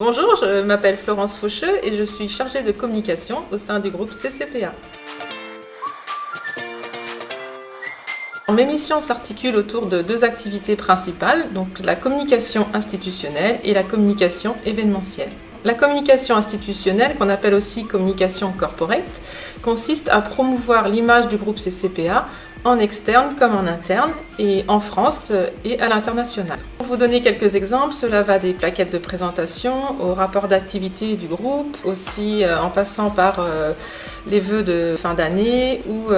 Bonjour, je m'appelle Florence Faucheux et je suis chargée de communication au sein du groupe CCPA. Mes missions s'articulent autour de deux activités principales, donc la communication institutionnelle et la communication événementielle. La communication institutionnelle, qu'on appelle aussi communication corporate, consiste à promouvoir l'image du groupe CCPA en externe comme en interne, et en France et à l'international. Pour vous donner quelques exemples, cela va des plaquettes de présentation au rapport d'activité du groupe, aussi en passant par les vœux de fin d'année ou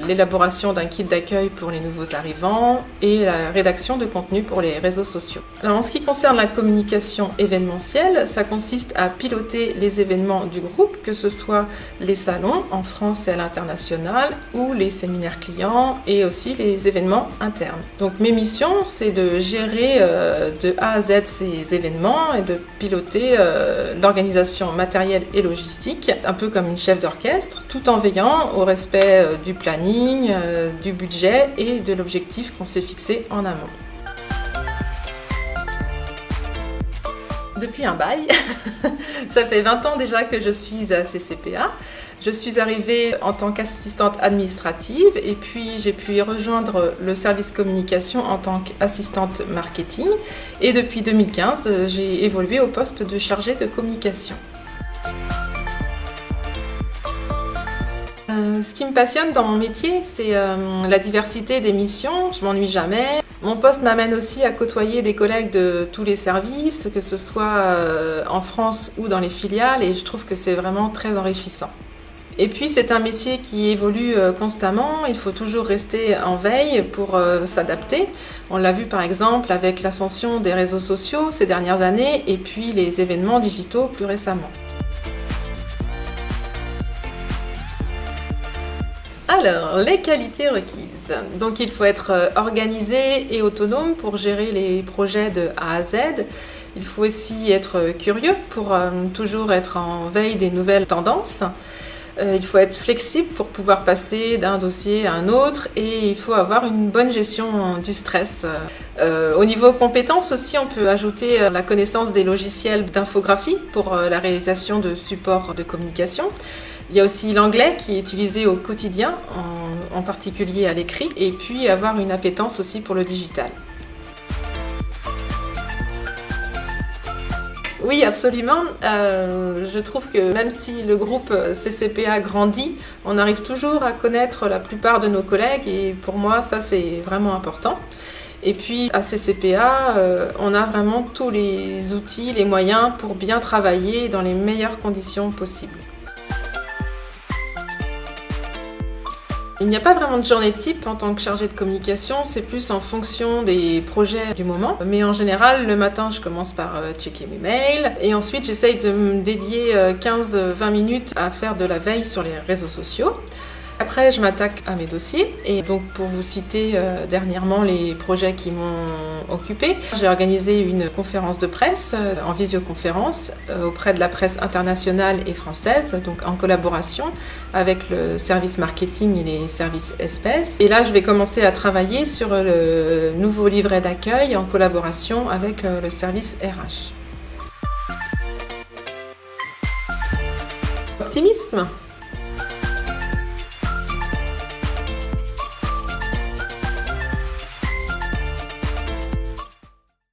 l'élaboration d'un kit d'accueil pour les nouveaux arrivants et la rédaction de contenu pour les réseaux sociaux. Alors, en ce qui concerne la communication événementielle, ça consiste à piloter les événements du groupe, que ce soit les salons en France et à l'international ou les séminaires clients et aussi les événements internes. Donc mes missions, c'est de gérer de A à Z ces événements et de piloter l'organisation matérielle et logistique, un peu comme une chef d'orchestre, tout en veillant au respect du planning, du budget et de l'objectif qu'on s'est fixé en amont. Depuis un bail, ça fait 20 ans déjà que je suis à CCPA. Je suis arrivée en tant qu'assistante administrative et puis j'ai pu y rejoindre le service communication en tant qu'assistante marketing. Et depuis 2015, j'ai évolué au poste de chargée de communication. Ce qui me passionne dans mon métier, c'est la diversité des missions. Je m'ennuie jamais. Mon poste m'amène aussi à côtoyer des collègues de tous les services, que ce soit en France ou dans les filiales, et je trouve que c'est vraiment très enrichissant. Et puis c'est un métier qui évolue constamment, il faut toujours rester en veille pour s'adapter. On l'a vu par exemple avec l'ascension des réseaux sociaux ces dernières années et puis les événements digitaux plus récemment. Alors, les qualités requises. Donc il faut être organisé et autonome pour gérer les projets de A à Z. Il faut aussi être curieux pour toujours être en veille des nouvelles tendances. Il faut être flexible pour pouvoir passer d'un dossier à un autre et il faut avoir une bonne gestion du stress. Au niveau compétences aussi, on peut ajouter la connaissance des logiciels d'infographie pour la réalisation de supports de communication. Il y a aussi l'anglais qui est utilisé au quotidien, en particulier à l'écrit, et puis avoir une appétence aussi pour le digital. Oui, absolument. Je trouve que même si le groupe CCPA grandit, on arrive toujours à connaître la plupart de nos collègues et pour moi, ça c'est vraiment important. Et puis à CCPA, on a vraiment tous les outils, les moyens pour bien travailler dans les meilleures conditions possibles. Il n'y a pas vraiment de journée type en tant que chargée de communication, c'est plus en fonction des projets du moment. Mais en général, le matin, je commence par checker mes mails et ensuite j'essaye de me dédier 15-20 minutes à faire de la veille sur les réseaux sociaux. Après, je m'attaque à mes dossiers et donc pour vous citer dernièrement les projets qui m'ont occupée, j'ai organisé une conférence de presse en visioconférence auprès de la presse internationale et française, donc en collaboration avec le service marketing et les services espèces. Et là, je vais commencer à travailler sur le nouveau livret d'accueil en collaboration avec le service RH. Optimisme.